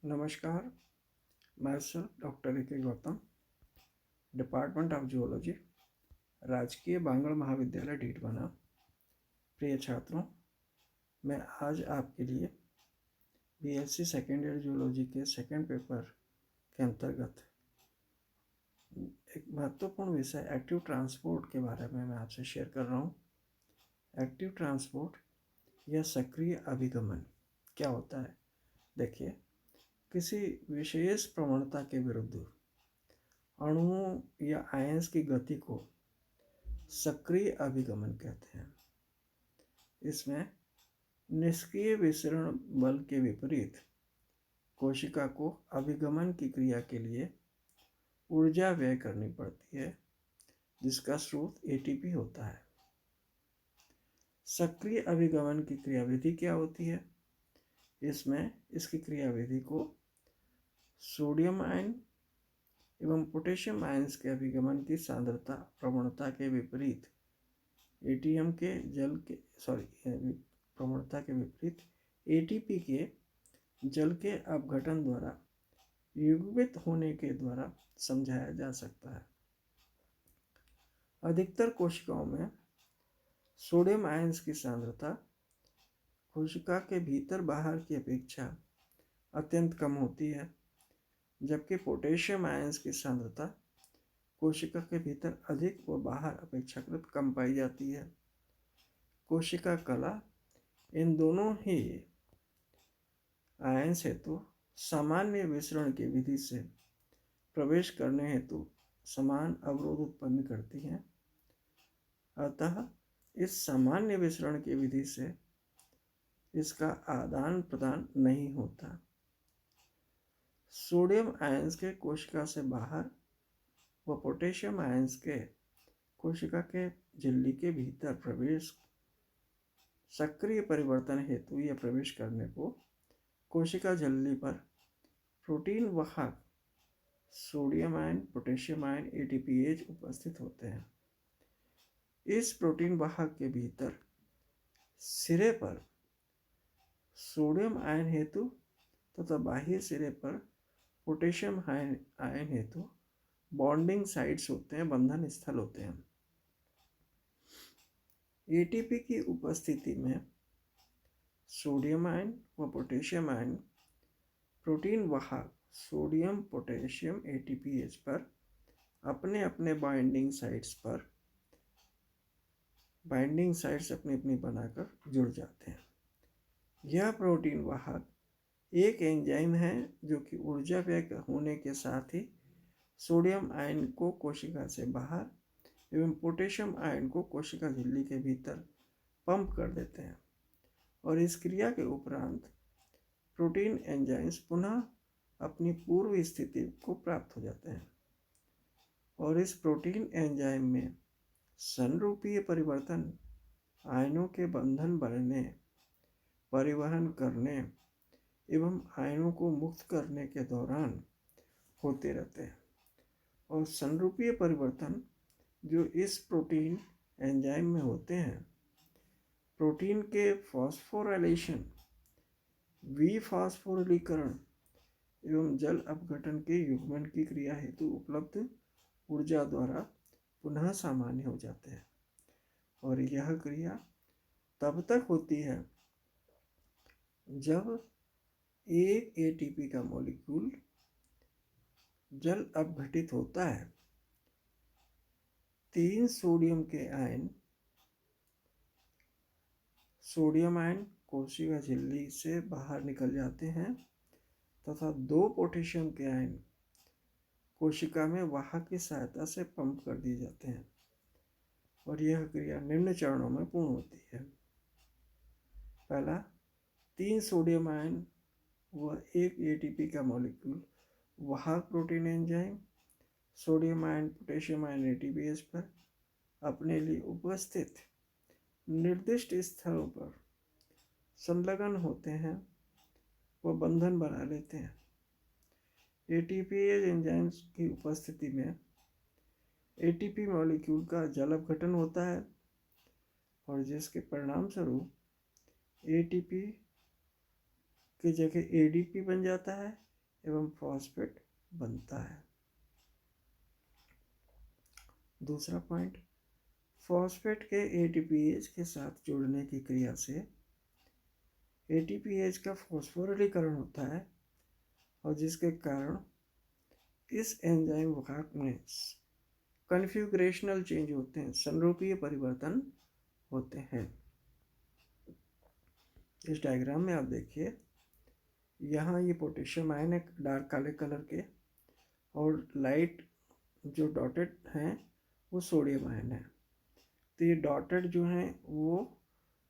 नमस्कार। मैं sir doctor A K. Gautam, department of zoology, राजकीय बांगड़ महाविद्यालय डीडवाना। प्रिय छात्रों, मैं आज आपके लिए बीएससी सेकेंड ईयर जूलॉजी के सेकेंड पेपर के अंतर्गत एक महत्वपूर्ण विषय एक्टिव ट्रांसपोर्ट के बारे में मैं आपसे शेयर कर रहा हूँ। एक्टिव ट्रांसपोर्ट या सक्रिय अभिगमन क्या होता है? देखिए, किसी विशेष प्रवणता के विरुद्ध अणुओं या आयंस की गति को सक्रिय अभिगमन कहते हैं। इसमें निष्क्रिय विसरण बल के विपरीत कोशिका को अभिगमन की क्रिया के लिए ऊर्जा व्यय करनी पड़ती है, जिसका स्रोत एटीपी होता है। सक्रिय अभिगमन की क्रियाविधि क्या होती है? इसमें इसकी क्रियाविधि को सोडियम आयन एवं पोटेशियम आयंस के अभिगमन की सांद्रता प्रवणता के विपरीत एटीएम के जल के प्रवणता के विपरीत एटीपी के जल के अपघटन द्वारा युग्मित होने के द्वारा समझाया जा सकता है। अधिकतर कोशिकाओं में सोडियम आयंस की सांद्रता कोशिका के भीतर बाहर की अपेक्षा अत्यंत कम होती है, जबकि पोटेशियम आयंस की सांद्रता कोशिका के भीतर अधिक व बाहर अपेक्षाकृत कम पाई जाती है। कोशिका कला इन दोनों ही आयंस हेतु सामान्य विसरण की विधि से प्रवेश करने हेतु समान अवरोध उत्पन्न करती हैं। अतः इस सामान्य विसरण की विधि से इसका आदान प्रदान नहीं होता। सोडियम आयंस के कोशिका से बाहर व पोटेशियम आयंस के कोशिका के झिल्ली के भीतर प्रवेश सक्रिय परिवर्तन हेतु या प्रवेश करने को कोशिका झिल्ली पर प्रोटीन वाहक सोडियम आयन, पोटेशियम आयन, एटीपीएच उपस्थित होते हैं। इस प्रोटीन वाहक के भीतर सिरे पर सोडियम आयन हेतु तथा बाह्य सिरे पर पोटेशियम आयन हेतु बॉन्डिंग साइट्स होते हैं, बंधन स्थल होते हैं। एटीपी की उपस्थिति में सोडियम आयन व पोटेशियम आयन प्रोटीन वाहक सोडियम पोटेशियम एटीपीएच पर अपने अपने बाइंडिंग साइट्स अपनी अपनी बनाकर जुड़ जाते हैं। यह प्रोटीन वाहक एक एंजाइम है जो कि ऊर्जा व्यय होने के साथ ही सोडियम आयन को कोशिका से बाहर एवं पोटेशियम आयन को कोशिका झिल्ली के भीतर पंप कर देते हैं और इस क्रिया के उपरांत प्रोटीन एंजाइम्स पुनः अपनी पूर्व स्थिति को प्राप्त हो जाते हैं और इस प्रोटीन एंजाइम में संरूपीय परिवर्तन आयनों के बंधन बनने, परिवहन करने एवं आयनों को मुक्त करने के दौरान होते रहते हैं। और संरूपीय परिवर्तन जो इस प्रोटीन एंजाइम में होते हैं, प्रोटीन के फॉस्फोराइलेशन, विफॉस्फोरिलीकरण एवं जल अपघटन के युग्मन की क्रिया हेतु उपलब्ध ऊर्जा द्वारा पुनः सामान्य हो जाते हैं। और यह क्रिया तब तक होती है जब एक एटीपी का मॉलिक्यूल जल अपघटित होता है। 3 सोडियम आयन कोशिका झिल्ली से बाहर निकल जाते हैं तथा 2 पोटेशियम के आयन कोशिका में वाहक की सहायता से पंप कर दिए जाते हैं और यह क्रिया निम्न चरणों में पूर्ण होती है। पहला, 3 सोडियम आयन व 1 एटीपी का मॉलिक्यूल वाहक protein enzyme sodium ion potassium ion एटीपीएच पर अपने लिए उपस्थित निर्दिष्ट स्थलों पर संलग्न होते हैं व बंधन बना लेते हैं। एटीपीएच एंजाइम्स की उपस्थिति में एटीपी मॉलिक्यूल का जल अपघटन होता है और जिसके परिणाम स्वरूप एटीपी की जगह एडीपी बन जाता है एवं फॉस्फेट बनता है। दूसरा पॉइंट, फॉस्फेट के एटीपीएज के साथ जुड़ने की क्रिया से एटीपीएज का फॉस्फोरिलीकरण होता है और जिसके कारण इस एंजाइम वाहक में कन्फ्यूग्रेशनल चेंज होते हैं, संरूपीय परिवर्तन होते हैं। इस डायग्राम में आप देखिए, यहाँ ये पोटेशियम आयन है डार्क काले कलर के, और लाइट जो डॉटेड हैं वो सोडियम आयन है। तो ये डॉटेड जो हैं वो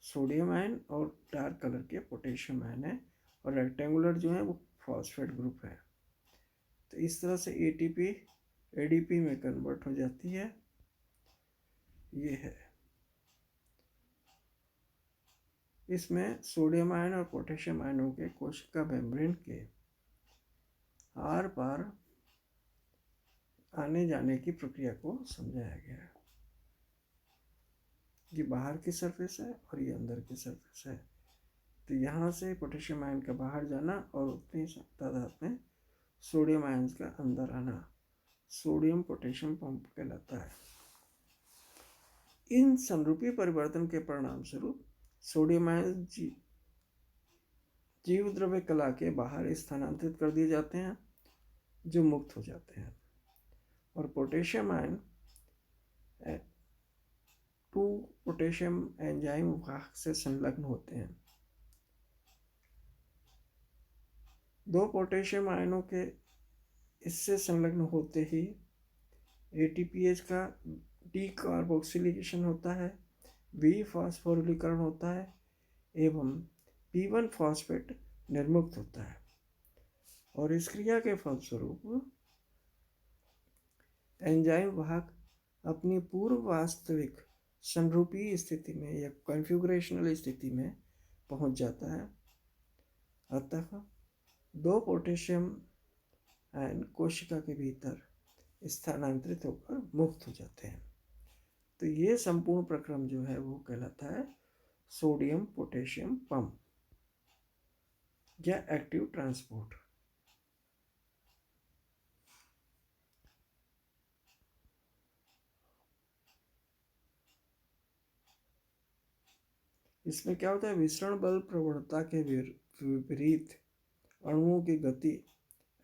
सोडियम आयन और डार्क कलर के पोटेशियम आयन है, और रेक्टेंगुलर जो है वो फॉस्फेट ग्रुप है। तो इस तरह से एटीपी एडीपी में कन्वर्ट हो जाती है। ये है, इसमें सोडियम आयन और पोटेशियम आयनों के कोशिका मेम्ब्रेन के आर पार आने जाने की प्रक्रिया को समझाया गया है। ये बाहर की सरफेस है और ये अंदर की सरफेस है। तो यहाँ से पोटेशियम आयन का बाहर जाना और उतनी तादाद में सोडियम आयन का अंदर आना सोडियम पोटेशियम पंप कहलाता है। इन समरूपी परिवर्तन के परिणाम स्वरूप सोडियम आयन जीव द्रव्य कला के बाहर स्थानांतरित कर दिए जाते हैं, जो मुक्त हो जाते हैं, और पोटेशियम आयन 2 पोटेशियम एंजाइम वाहक से संलग्न होते हैं। 2 पोटेशियम आयनों के इससे संलग्न होते ही एटीपीएच का डीकार्बोक्सिलेशन होता है, वी फास्फोरिलीकरण होता है एवं P1 फॉस्फेट निर्मुक्त होता है, और इस क्रिया के फलस्वरूप एंजाइम वाहक अपनी पूर्व वास्तविक संरूपी स्थिति में या कॉन्फ़िगरेशनल स्थिति में पहुंच जाता है। अतः 2 पोटेशियम आयन कोशिका के भीतर स्थानांतरित होकर मुक्त हो जाते हैं। तो ये संपूर्ण प्रक्रम जो है वो कहलाता है सोडियम पोटेशियम पंप या एक्टिव ट्रांसपोर्ट। इसमें क्या होता है, विसरण बल प्रवणता के विपरीत अणुओं की गति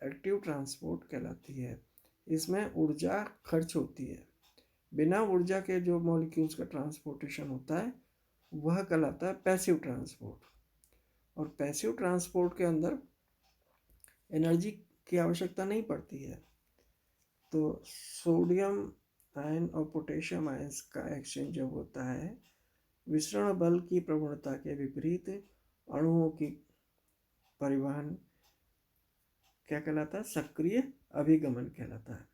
एक्टिव ट्रांसपोर्ट कहलाती है। इसमें ऊर्जा खर्च होती है। बिना ऊर्जा के जो मॉलिक्यूल्स का ट्रांसपोर्टेशन होता है वह कहलाता है पैसिव ट्रांसपोर्ट, और पैसिव ट्रांसपोर्ट के अंदर एनर्जी की आवश्यकता नहीं पड़ती है। तो सोडियम आयन और पोटेशियम आयन्स का एक्सचेंज जब होता है, विसरण बल की प्रवणता के विपरीत अणुओं की परिवहन क्या कहलाता है, सक्रिय अभिगमन कहलाता है।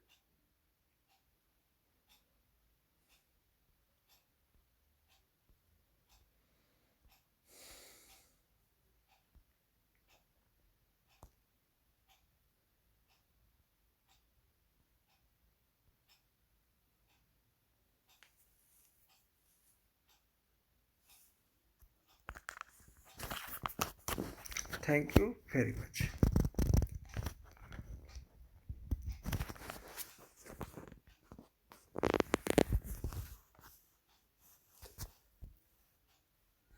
Thank you very much.